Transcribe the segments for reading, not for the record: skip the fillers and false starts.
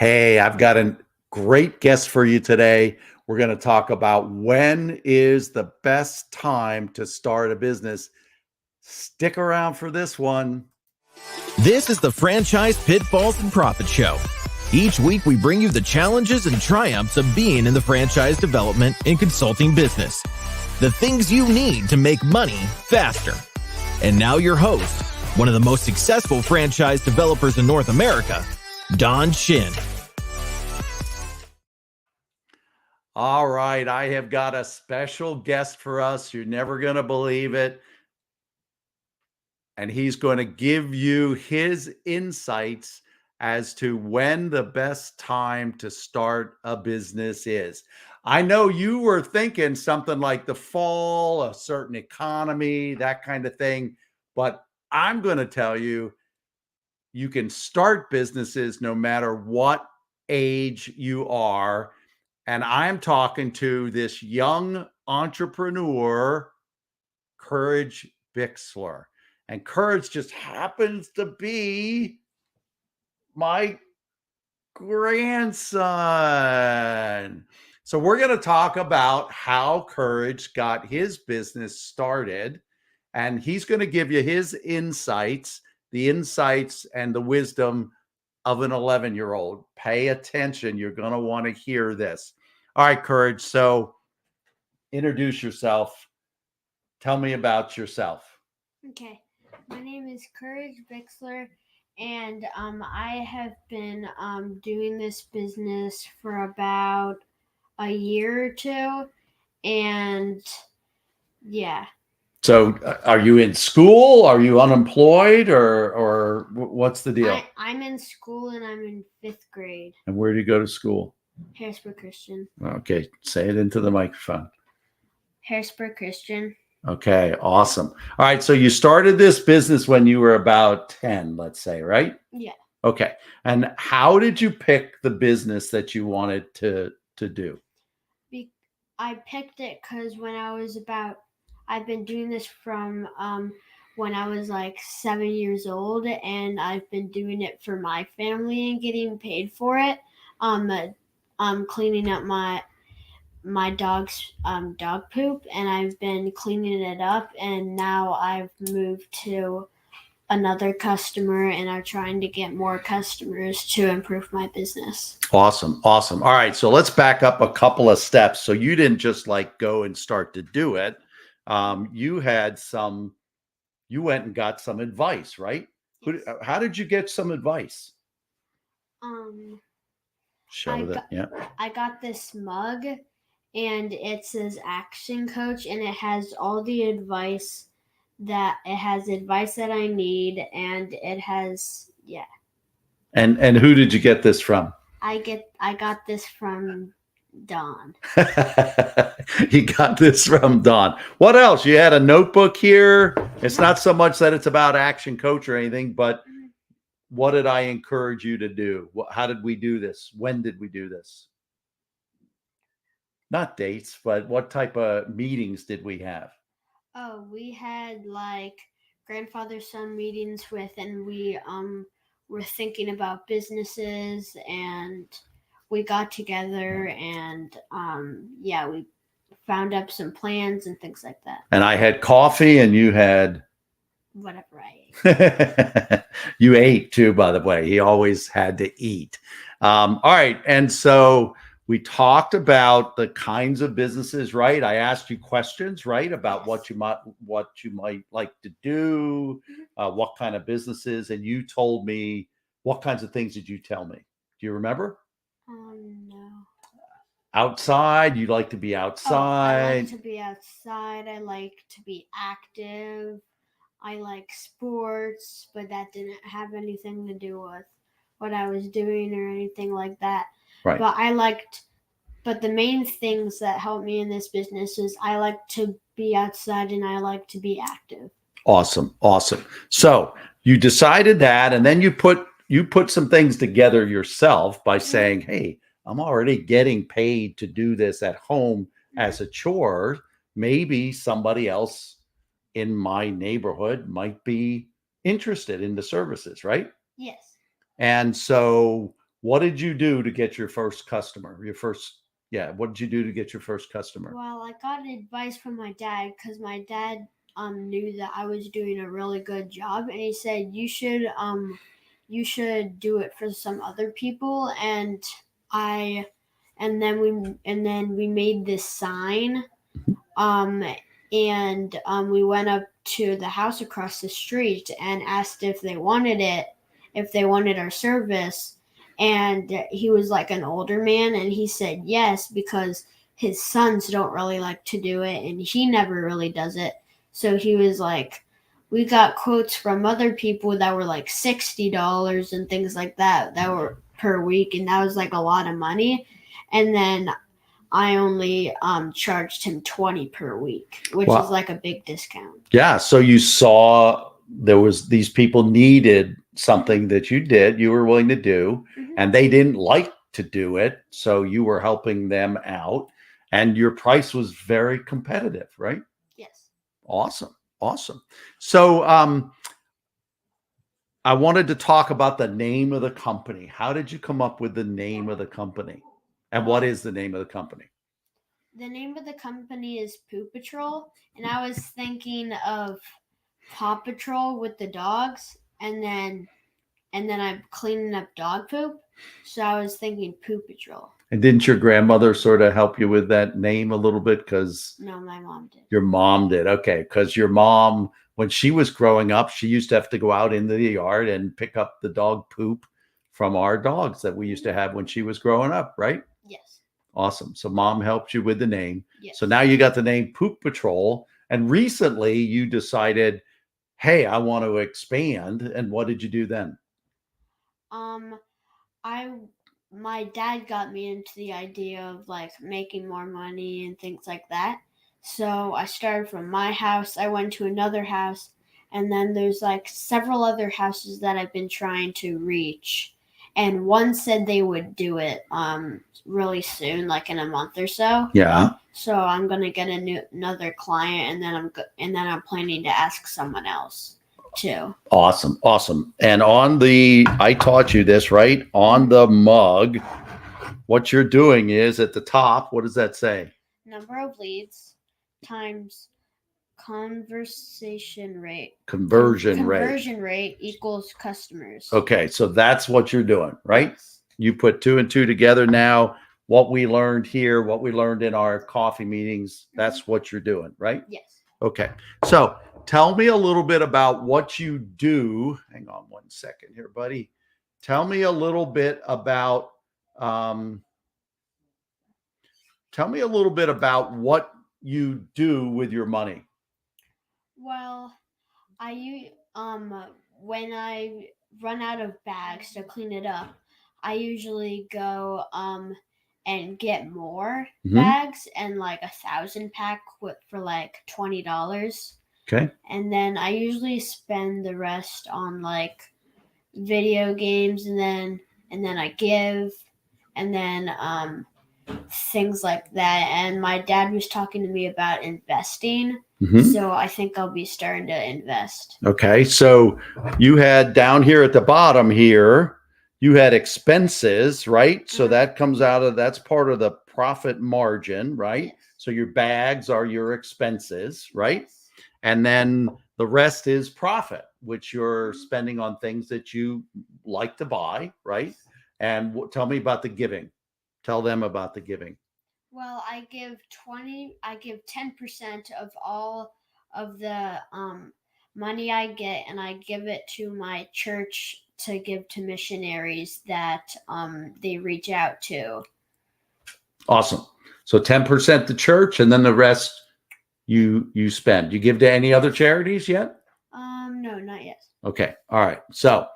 Hey, I've got a great guest for you today. We're going to talk about when is the best time to start a business. Stick around for this one. This is the Franchise Pitfalls and Profit Show. Each week, we bring you the challenges and triumphs of being in the franchise development and consulting business. The things you need to make money faster. And now your host, one of the most successful franchise developers in North America, Don Shin. All right, I have got a special guest for us. You're never going to believe it. And he's going to give you his insights as to when the best time to start a business is. I know you were thinking something like the fall, a certain economy, that kind of thing. But I'm going to tell you, you can start businesses no matter what age you are. And I'm talking to this young entrepreneur, Courage Bixler. And Courage just happens to be my grandson. So we're going to talk about how Courage got his business started. And he's going to give you his insights, the insights and the wisdom of an 11-year-old. Pay attention. You're going to want to hear this. All right, Courage. So introduce yourself. Tell me about yourself. Okay. My name is Courage Bixler, and I have been doing this business for about a year or two, and yeah. So are you in school? Are you unemployed, or what's the deal? I'm in school, and I'm in 5th grade. And where do you go to school? Harrisburg Christian. Okay, say it into the microphone. Harrisburg Christian. Okay, awesome. All right, so you started this business when you were about 10, let's say, right? Yeah. Okay, and how did you pick the business that you wanted to do? I picked it because I've been doing this from when I was like 7 years old, and I've been doing it for my family and getting paid for it. Cleaning up my dog's dog poop, and I've been cleaning it up, and now I've moved to another customer, and I'm trying to get more customers to improve my business. Awesome. All right, so let's back up a couple of steps. So you didn't just like go and start to do it. You went and got some advice, right? Yes. How did you get some advice? I got this mug, and it says Action Coach, and it has all the advice that I need, and it has And who did you get this from? I got this from Don. You got this from Don. What else? You had a notebook here. It's not so much that it's about Action Coach or anything, but what did I encourage you to do? How did we do this? When did we do this? Not dates, but what type of meetings did we have? Oh, we had like grandfather-son meetings and we were thinking about businesses, and we got together, and we found up some plans and things like that. And I had coffee, and you had whatever I ate. You ate too, by the way. He always had to eat. All right. And so we talked about the kinds of businesses, right? I asked you questions, right? About what you might like to do, what kind of businesses. And you told me, what kinds of things did you tell me? Do you remember? No. Outside, you like to be outside. I like to be outside. I like to be active. I like sports, but that didn't have anything to do with what I was doing or anything like that. Right. But the main things that helped me in this business is I like to be outside and I like to be active. Awesome. So you decided that, and then you put some things together yourself by saying, hey, I'm already getting paid to do this at home as a chore. Maybe somebody else in my neighborhood might be interested in the services, right? Yes. And so What did you do to get your first customer? What did you do to get your first customer? Well, I got advice from my dad because my dad knew that I was doing a really good job, and he said you should do it for some other people, I and then we made this sign, we went up to the house across the street and asked if they wanted it, if they wanted our service, and he was like an older man, and he said yes because his sons don't really like to do it, and he never really does it. So he was like, we got quotes from other people that were like $60 and things like that were per week, and that was like a lot of money. And then I only charged him 20 per week, which Wow. is like a big discount. Yeah. So you saw these people needed something that you did, you were willing to do, and they didn't like to do it. So you were helping them out, and your price was very competitive, right? Yes. Awesome. Awesome. So I wanted to talk about the name of the company. How did you come up with the name of the company? And what is the name of the company? The name of the company is Poop Patrol, and I was thinking of Paw Patrol with the dogs, and then I'm cleaning up dog poop, so I was thinking Poop Patrol. And didn't your grandmother sort of help you with that name a little bit? Because No, my mom did. Your mom did. Okay. Because your mom, when she was growing up, she used to have to go out into the yard and pick up the dog poop from our dogs that we used to have when she was growing up, right? Yes. Awesome. So mom helped you with the name. Yes. So now you got the name Poop Patrol. And recently you decided, hey, I want to expand. And what did you do then? My dad got me into the idea of like making more money and things like that. So I started from my house. I went to another house, and then there's like several other houses that I've been trying to reach. And one said they would do it really soon, like in a month or so. Yeah. So I'm gonna get another client, and then I'm planning to ask someone else too. Awesome. Awesome. And I taught you this, right? On the mug, what you're doing is at the top, what does that say? Number of leads times conversion rate. Conversion rate equals customers. Okay. So that's what you're doing, right? Yes. You put 2 and 2 together now. What we learned here, what we learned in our coffee meetings, that's what you're doing, right? Yes. Okay. So tell me a little bit about what you do. Hang on one second here, buddy. Tell me a little bit about what you do with your money. Well, when I run out of bags to clean it up, I usually go and get more bags, and like 1,000 pack for like $20. Okay. And then I usually spend the rest on like video games, and then I give, and then things like that. And my dad was talking to me about investing, so I think I'll be starting to invest. Okay. So you had down here at the bottom here, you had expenses, right? So that comes that's part of the profit margin, right? Yes. So your bags are your expenses, right? Yes. And then the rest is profit, which you're spending on things that you like to buy, right? And tell me about the giving. Tell them about the giving. Well, I give 10% of all of the money I get, and I give it to my church to give to missionaries that they reach out to. Awesome. So 10% the church, and then the rest you spend. You give to any other charities yet? No, not yet. Okay. All right. So,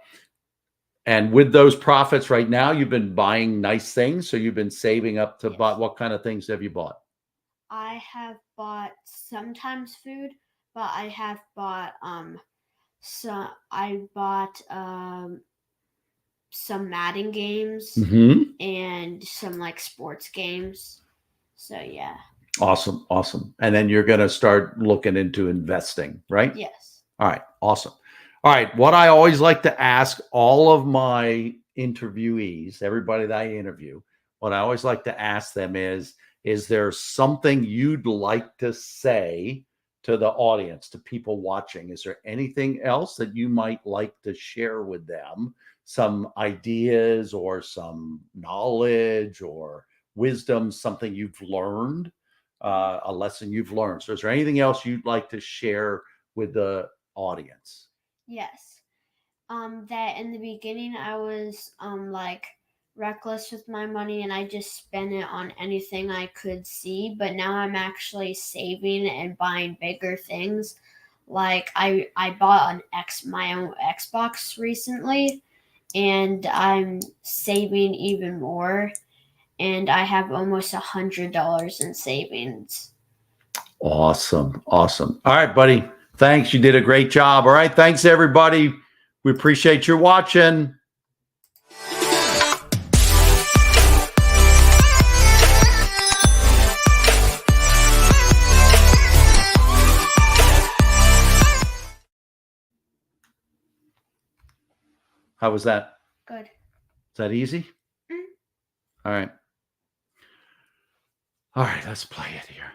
and with those profits right now, you've been buying nice things. So you've been saving up to buy. What kind of things have you bought? I have bought sometimes food, but I have bought some Madden games and some like sports games. So yeah. Awesome. Awesome. And then you're going to start looking into investing, right? Yes. All right. Awesome. All right. What I always like to ask all of my interviewees, everybody that I interview, what I always like to ask them is there something you'd like to say to the audience, to people watching? Is there anything else that you might like to share with them? Some ideas or some knowledge or wisdom, something you've learned, a lesson you've learned. So is there anything else you'd like to share with the audience? Yes. That in the beginning I was like reckless with my money and I just spent it on anything I could see, but now I'm actually saving and buying bigger things. Like I bought my own Xbox recently and I'm saving even more and I have almost $100 in savings. Awesome. Awesome. All right, buddy. Thanks. You did a great job. All right. Thanks, everybody. We appreciate your watching. How was that? Good. Is that easy? Mm. All right. All right. Let's play it here.